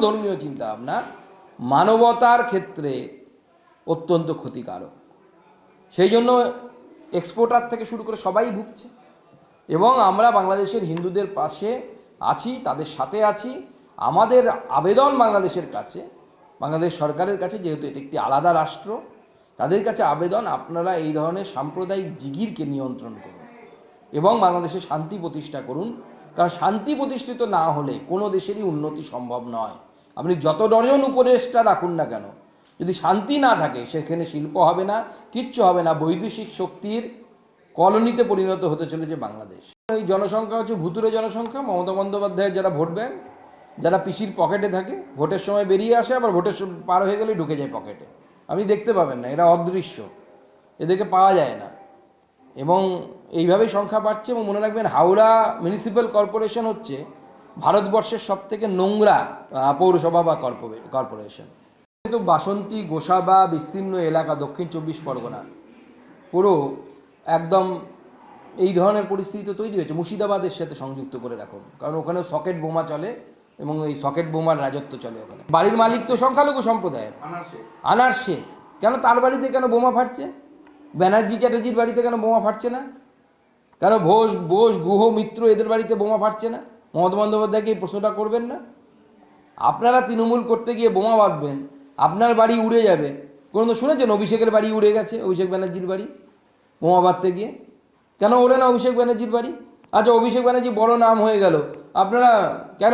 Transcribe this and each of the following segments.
ধর্মীয় চিন্তাভাবনা মানবতার ক্ষেত্রে অত্যন্ত ক্ষতিকারক। সেই জন্য এক্সপোর্টার থেকে শুরু করে সবাই ভুগছে, এবং আমরা বাংলাদেশের হিন্দুদের পাশে আছি, তাদের সাথে আছি। আমাদের আবেদন বাংলাদেশের কাছে, বাংলাদেশ সরকারের কাছে, যেহেতু এটি একটি আলাদা রাষ্ট্র, তাদের কাছে আবেদন, আপনারা এই ধরনের সাম্প্রদায়িক জিগিরকে নিয়ন্ত্রণ করুন এবং বাংলাদেশে শান্তি প্রতিষ্ঠা করুন। কারণ শান্তি প্রতিষ্ঠিত না হলে কোনো দেশেরই উন্নতি সম্ভব নয়। আপনি যত ডজন উপদেষ্টা রাখুন না কেন, যদি শান্তি না থাকে সেখানে শিল্প হবে না, কিচ্ছু হবে না। বৈদেশিক শক্তির কলোনিতে পরিণত হতে চলেছে বাংলাদেশ। এই জনসংখ্যা হচ্ছে ভুতুরে জনসংখ্যা। মমতা বন্দ্যোপাধ্যায়ের যারা ভোট ব্যাংক, যারা পিসির পকেটে থাকে, ভোটের সময় বেরিয়ে আসে, আবার ভোটের পার হয়ে গেলে ঢুকে যায় পকেটে। আপনি দেখতে পাবেন না, এরা অদৃশ্য, এদেরকে পাওয়া যায় না। এবং এইভাবেই সংখ্যা বাড়ছে। এবং মনে রাখবেন, হাওড়া মিউনিসিপ্যাল কর্পোরেশন হচ্ছে ভারতবর্ষের সবথেকে নোংরা পৌরসভা বা কর্পোরেশন। তো বাসন্তী, গোসাবা বিস্তীর্ণ এলাকা, দক্ষিণ 24 পরগনা পুরো একদম এই ধরনের পরিস্থিতি তো তৈরি হয়েছে। মুর্শিদাবাদের সাথে সংযুক্ত করে রাখুন, কারণ ওখানে সকেট বোমা চলে এবং এই সকেট বোমার রাজত্ব চলে ওখানে। বাড়ির মালিক তো সংখ্যালঘু সম্প্রদায়ের, আনার শেখ। কেন তার বাড়িতে কেন বোমা ফাটছে? ব্যানার্জি চ্যাটার্জির বাড়িতে কেন বোমা ফাটছে না? কেন বোস গুহ মিত্র এদের বাড়িতে বোমা ফাটছে না? মমতা বন্দ্যোপাধ্যায়কে এই প্রশ্নটা করবেন না? আপনারা তৃণমূল করতে গিয়ে বোমা বাঁধবেন, আপনার বাড়ি উড়ে যাবে। কোনো শুনেছেন অভিষেকের বাড়ি উড়ে গেছে? অভিষেক ব্যানার্জির বাড়ি বোমা বাঁধতে গিয়ে কেন ওড়ে না অভিষেক ব্যানার্জির বাড়ি? আচ্ছা, অভিষেক ব্যানার্জি বড় নাম হয়ে গেল, আপনারা কেন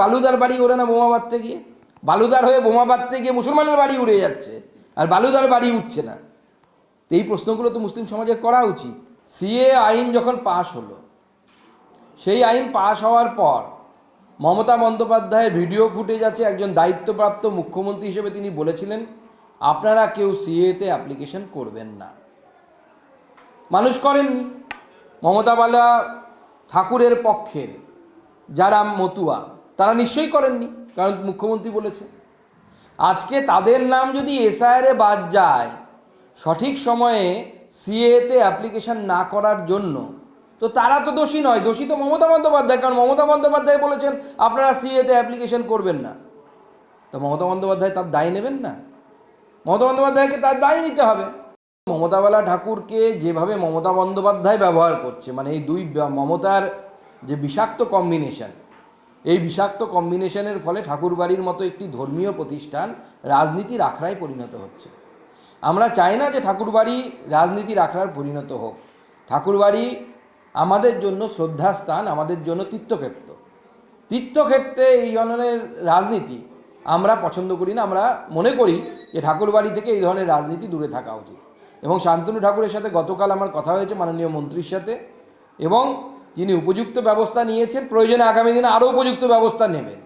বালুদার বাড়ি ওড়ে না বোমা বাঁধতে গিয়ে? বালুদার হয়ে বোমা বাঁধতে গিয়ে মুসলমানের বাড়ি উড়ে যাচ্ছে, আর বালুদার বাড়ি উঠছে না। তো এই প্রশ্নগুলো তো মুসলিম সমাজের করা উচিত। সিএ আইন যখন পাশ হলো, সেই আইন পাশ হওয়ার পর মমতা বন্দ্যোপাধ্যায়ের ভিডিও ফুটেজ আছে। একজন দায়িত্বপ্রাপ্ত মুখ্যমন্ত্রী হিসেবে তিনি বলেছিলেন, আপনারা কেউ সিএতে অ্যাপ্লিকেশন করবেন না। মানুষ করেননি। মমতা বালা ঠাকুরের পক্ষের যারা মতুয়া, তারা নিশ্চয়ই করেননি, কারণ মুখ্যমন্ত্রী বলেছে। আজকে তাদের নাম যদি এসআইআরে বাদ যায় সঠিক সময়ে সিএতে অ্যাপ্লিকেশন না করার জন্য, তো তারা তো দোষী নয়, দোষী তো মমতা বন্দ্যোপাধ্যায়। কারণ মমতা বন্দ্যোপাধ্যায় বলেছেন আপনারা সিএতে অ্যাপ্লিকেশন করবেন না। তো মমতা বন্দ্যোপাধ্যায় তার দায় নেবেন না? মমতা বন্দ্যোপাধ্যায়কে তার দায় নিতে হবে। মমতাওয়ালা ঠাকুরকে যেভাবে মমতা বন্দ্যোপাধ্যায় ব্যবহার করছে, মানে এই দুই মমতার যে বিষাক্ত কম্বিনেশন, এই বিষাক্ত কম্বিনেশনের ফলে ঠাকুরবাড়ির মতো একটি ধর্মীয় প্রতিষ্ঠান রাজনীতির আখড়ায় পরিণত হচ্ছে। আমরা চাই না যে ঠাকুরবাড়ি রাজনীতির আখড়ায় পরিণত হোক। ঠাকুরবাড়ি আমাদের জন্য শ্রদ্ধাস্থান, আমাদের জন্য তীর্থক্ষেত্র। তীর্থক্ষেত্রে এই ধরনের রাজনীতি আমরা পছন্দ করি না। আমরা মনে করি যে ঠাকুরবাড়ি থেকে এই ধরনের রাজনীতি দূরে থাকা উচিত। এবং শান্তনু ঠাকুরের সাথে গতকাল আমার কথা হয়েছে মাননীয় মন্ত্রীর সাথে, এবং তিনি উপযুক্ত ব্যবস্থা নিয়েছেন। প্রয়োজনে আগামী দিনে আরও উপযুক্ত ব্যবস্থা নেবেন।